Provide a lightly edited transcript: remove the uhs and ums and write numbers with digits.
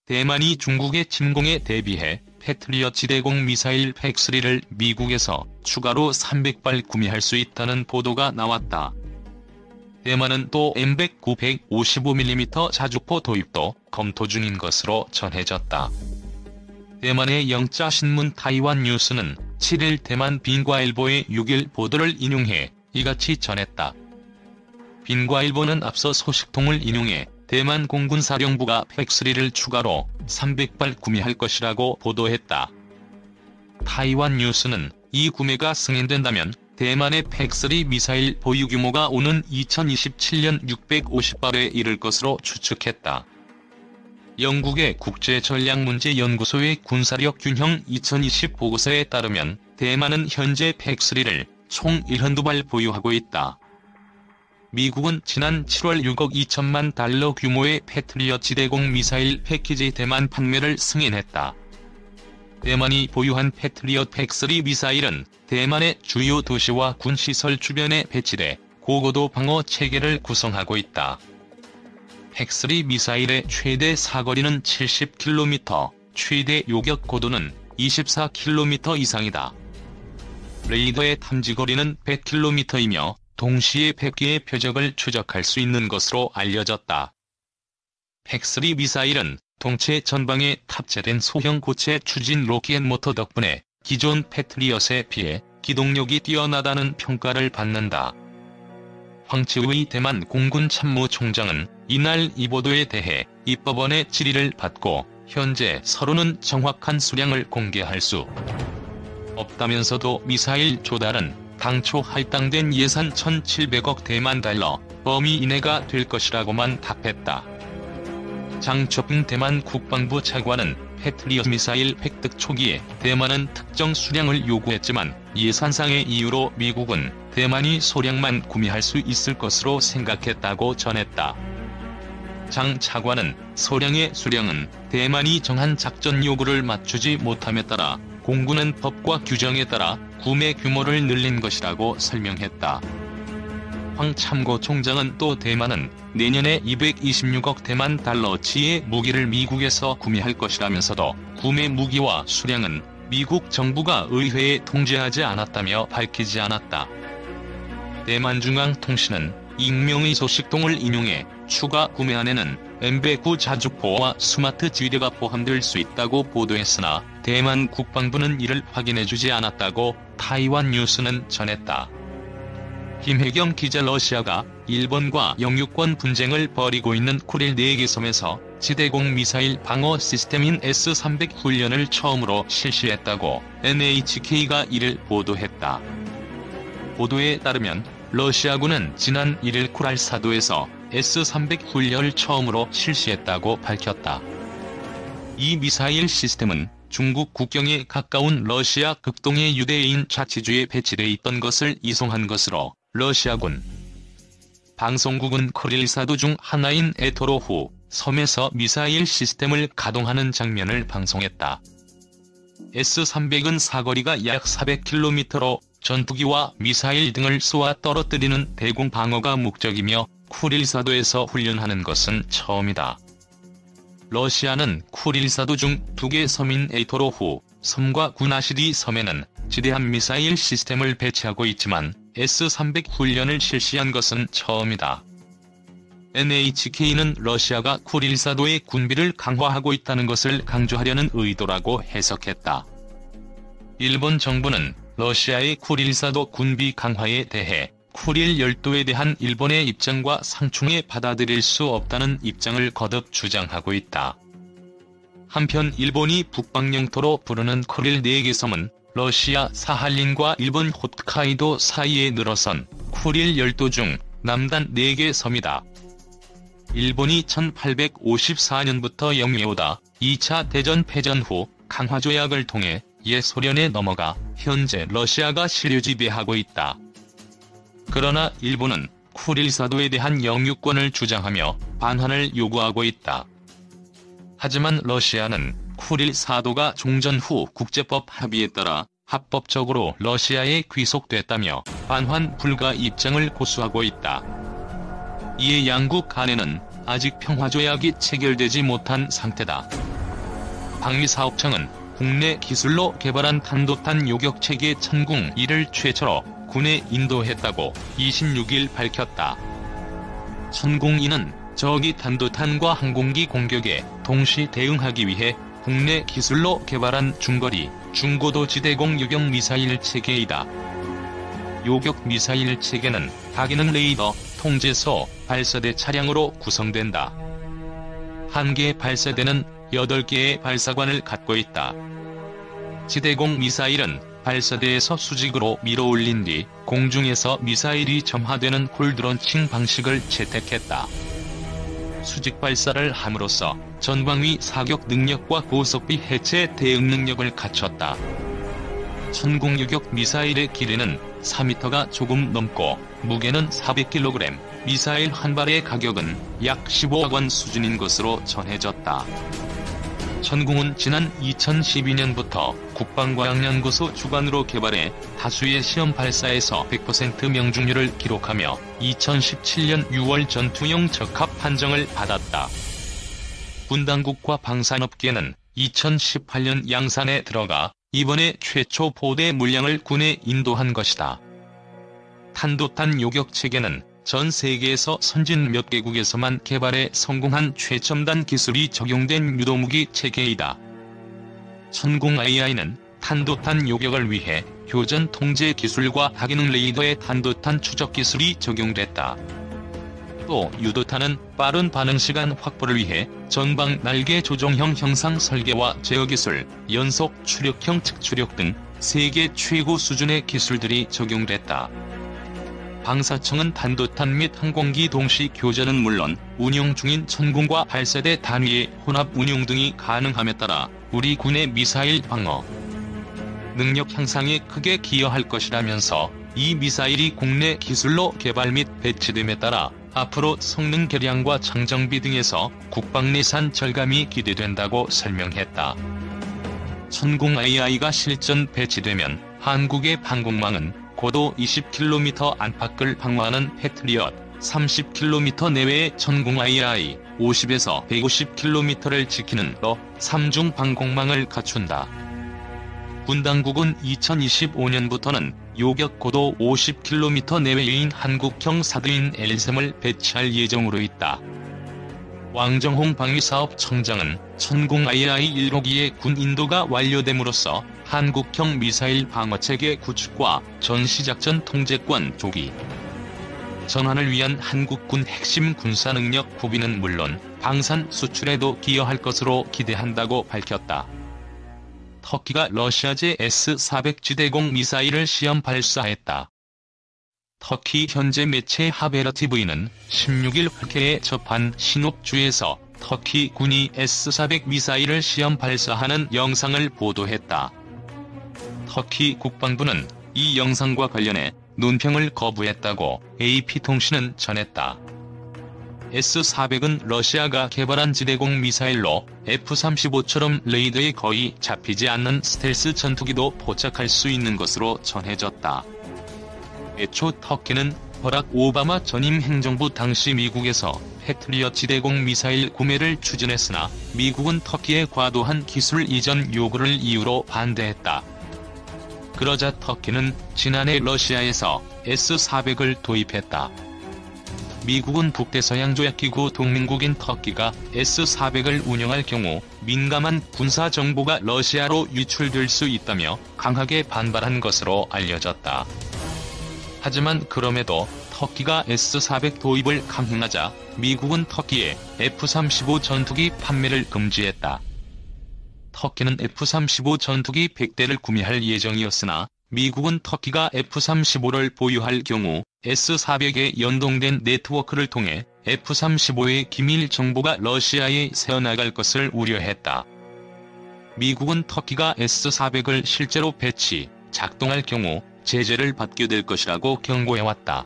대만이 중국의 침공에 대비해 패트리엇 지대공 미사일 PAC-3를 미국에서 추가로 300발 구매할 수 있다는 보도가 나왔다. 대만은 또 M109 155mm 자주포 도입도 검토 중인 것으로 전해졌다. 대만의 영자신문 타이완 뉴스는 7일 대만 빈과일보의 6일 보도를 인용해 이같이 전했다. 빈과일보는 앞서 소식통을 인용해 대만 공군사령부가 PAC-3를 추가로 300발 구매할 것이라고 보도했다. 타이완 뉴스는 이 구매가 승인된다면 대만의 PAC-3 미사일 보유 규모가 오는 2027년 650발에 이를 것으로 추측했다. 영국의 국제전략문제연구소의 군사력 균형 2020 보고서에 따르면 대만은 현재 PAC-3를 총 72발 보유하고 있다. 미국은 지난 7월 6억 2천만 달러 규모의 패트리엇 지대공 미사일 패키지 대만 판매를 승인했다. 대만이 보유한 패트리엇 PAC-3 미사일은 대만의 주요 도시와 군시설 주변에 배치돼 고고도 방어 체계를 구성하고 있다. PAC-3 미사일의 최대 사거리는 70km, 최대 요격 고도는 24km 이상이다. 레이더의 탐지거리는 100km이며 동시에 100개의 표적을 추적할 수 있는 것으로 알려졌다. PAC-3 미사일은 동체 전방에 탑재된 소형 고체 추진 로켓 모터 덕분에 기존 패트리엇에 비해 기동력이 뛰어나다는 평가를 받는다. 황치의 대만 공군 참모총장은 이날 이 보도에 대해 입법원의 질의를 받고 현재 서로는 정확한 수량을 공개할 수 없다면서도 미사일 조달은 당초 할당된 예산 1,700억 대만 달러 범위 이내가 될 것이라고만 답했다. 장초핑 대만 국방부 차관은 패트리엇 미사일 획득 초기에 대만은 특정 수량을 요구했지만 예산상의 이유로 미국은 대만이 소량만 구매할 수 있을 것으로 생각했다고 전했다. 장 차관은 소량의 수량은 대만이 정한 작전 요구를 맞추지 못함에 따라 공군은 법과 규정에 따라 구매 규모를 늘린 것이라고 설명했다. 황 참고총장은 또 대만은 내년에 226억 대만 달러치의 무기를 미국에서 구매할 것이라면서도 구매 무기와 수량은 미국 정부가 의회에 통지하지 않았다며 밝히지 않았다. 대만중앙통신은 익명의 소식통을 인용해 추가 구매안에는 M109 자주포와 스마트 지휘대가 포함될 수 있다고 보도했으나 대만 국방부는 이를 확인해주지 않았다고 타이완 뉴스는 전했다. 김혜경 기자 러시아가 일본과 영유권 분쟁을 벌이고 있는 쿠릴 4개 섬에서 지대공 미사일 방어 시스템인 S-300 훈련을 처음으로 실시했다고 NHK가 이를 보도했다. 보도에 따르면 러시아군은 지난 1일 쿠랄 사도에서 S-300 훈련을 처음으로 실시했다고 밝혔다. 이 미사일 시스템은 중국 국경에 가까운 러시아 극동의 유대인 자치주에 배치돼 있던 것을 이송한 것으로 러시아군 방송국은 쿠릴 사도 중 하나인 에토로후 섬에서 미사일 시스템을 가동하는 장면을 방송했다. S-300은 사거리가 약 400km로 전투기와 미사일 등을 쏘아 떨어뜨리는 대공 방어가 목적이며 쿠릴 사도에서 훈련하는 것은 처음이다. 러시아는 쿠릴 사도 중 2개 섬인 에토로후 섬과 구나시리 섬에는 지대함 미사일 시스템을 배치하고 있지만 S-300 훈련을 실시한 것은 처음이다. NHK는 러시아가 쿠릴 사도의 군비를 강화하고 있다는 것을 강조하려는 의도라고 해석했다. 일본 정부는 러시아의 쿠릴 사도 군비 강화에 대해 쿠릴 열도에 대한 일본의 입장과 상충해 받아들일 수 없다는 입장을 거듭 주장하고 있다. 한편 일본이 북방영토로 부르는 쿠릴 4개 섬은 러시아 사할린과 일본 홋카이도 사이에 늘어선 쿠릴 열도 중 남단 4개 섬이다. 일본이 1854년부터 영유오다 2차 대전 패전 후 강화조약을 통해 옛 소련에 넘어가 현재 러시아가 실유지배하고 있다. 그러나 일본은 쿠릴 사도에 대한 영유권을 주장하며 반환을 요구하고 있다. 하지만 러시아는 쿠릴 사도가 종전 후 국제법 합의에 따라 합법적으로 러시아에 귀속됐다며 반환 불가 입장을 고수하고 있다. 이에 양국 간에는 아직 평화조약이 체결되지 못한 상태다. 방위사업청은 국내 기술로 개발한 탄도탄 요격체계 천궁-2를 최초로 군에 인도했다고 26일 밝혔다. 천궁-2는 적이 탄도탄과 항공기 공격에 동시 대응하기 위해 국내 기술로 개발한 중거리, 중고도 지대공 요격 미사일 체계이다. 요격 미사일 체계는 다기능 레이더, 통제소, 발사대 차량으로 구성된다. 한 개 발사대는 8개의 발사관을 갖고 있다. 지대공 미사일은 발사대에서 수직으로 밀어올린 뒤 공중에서 미사일이 점화되는 콜드론칭 방식을 채택했다. 수직 발사를 함으로써 전방위 사격 능력과 고속비 해체 대응 능력을 갖췄다. 천궁 요격 미사일의 길이는 4m가 조금 넘고 무게는 400kg, 미사일 한 발의 가격은 약 15억 원 수준인 것으로 전해졌다. 천궁은 지난 2012년부터 국방과학연구소 주관으로 개발해 다수의 시험 발사에서 100% 명중률을 기록하며 2017년 6월 전투용 적합 판정을 받았다. 군 당국과 방산업계는 2018년 양산에 들어가 이번에 최초 포대 물량을 군에 인도한 것이다. 탄도탄 요격 체계는 전 세계에서 선진 몇 개국에서만 개발에 성공한 최첨단 기술이 적용된 유도무기 체계이다. 천궁 AI는 탄도탄 요격을 위해 교전 통제 기술과 다기능 레이더의 탄도탄 추적 기술이 적용됐다. 또 유도탄은 빠른 반응시간 확보를 위해 전방 날개 조종형 형상 설계와 제어 기술, 연속 추력형 측추력 등 세계 최고 수준의 기술들이 적용됐다. 방사청은 탄도탄 및 항공기 동시 교전은 물론 운용 중인 천궁과 발사대 단위의 혼합 운용 등이 가능함에 따라 우리 군의 미사일 방어 능력 향상에 크게 기여할 것이라면서 이 미사일이 국내 기술로 개발 및 배치됨에 따라 앞으로 성능 개량과 장정비 등에서 국방 예산 절감이 기대된다고 설명했다. 천궁 AI가 실전 배치되면 한국의 방공망은 고도 20km 안팎을 방어하는 패트리엇, 30km 내외의 천궁 AI, 50에서 150km를 지키는 러3중 방공망을 갖춘다. 군 당국은 2025년부터는 요격 고도 50km 내외인 한국형 사드인 L3을 배치할 예정으로 있다. 왕정홍 방위사업청장은 천궁 AI 1호기의 군 인도가 완료됨으로써 한국형 미사일 방어체계 구축과 전시작전 통제권 조기 전환을 위한 한국군 핵심 군사능력 구비는 물론 방산 수출에도 기여할 것으로 기대한다고 밝혔다. 터키가 러시아제 S-400 지대공 미사일을 시험 발사했다. 터키 현재 매체 하베르티브이는 16일 국회에 접한 신옥주에서 터키 군이 S-400 미사일을 시험 발사하는 영상을 보도했다. 터키 국방부는 이 영상과 관련해 논평을 거부했다고 AP통신은 전했다. S-400은 러시아가 개발한 지대공 미사일로 F-35처럼 레이더에 거의 잡히지 않는 스텔스 전투기도 포착할 수 있는 것으로 전해졌다. 애초 터키는 버락 오바마 전임 행정부 당시 미국에서 패트리엇 지대공 미사일 구매를 추진했으나 미국은 터키의 과도한 기술 이전 요구를 이유로 반대했다. 그러자 터키는 지난해 러시아에서 S-400을 도입했다. 미국은 북대서양조약기구 동맹국인 터키가 S-400을 운영할 경우 민감한 군사 정보가 러시아로 유출될 수 있다며 강하게 반발한 것으로 알려졌다. 하지만 그럼에도 터키가 S-400 도입을 강행하자 미국은 터키에 F-35 전투기 판매를 금지했다. 터키는 F-35 전투기 100대를 구매할 예정이었으나 미국은 터키가 F-35를 보유할 경우 S-400에 연동된 네트워크를 통해 F-35의 기밀 정보가 러시아에 새어나갈 것을 우려했다. 미국은 터키가 S-400을 실제로 배치, 작동할 경우 제재를 받게 될 것이라고 경고해왔다.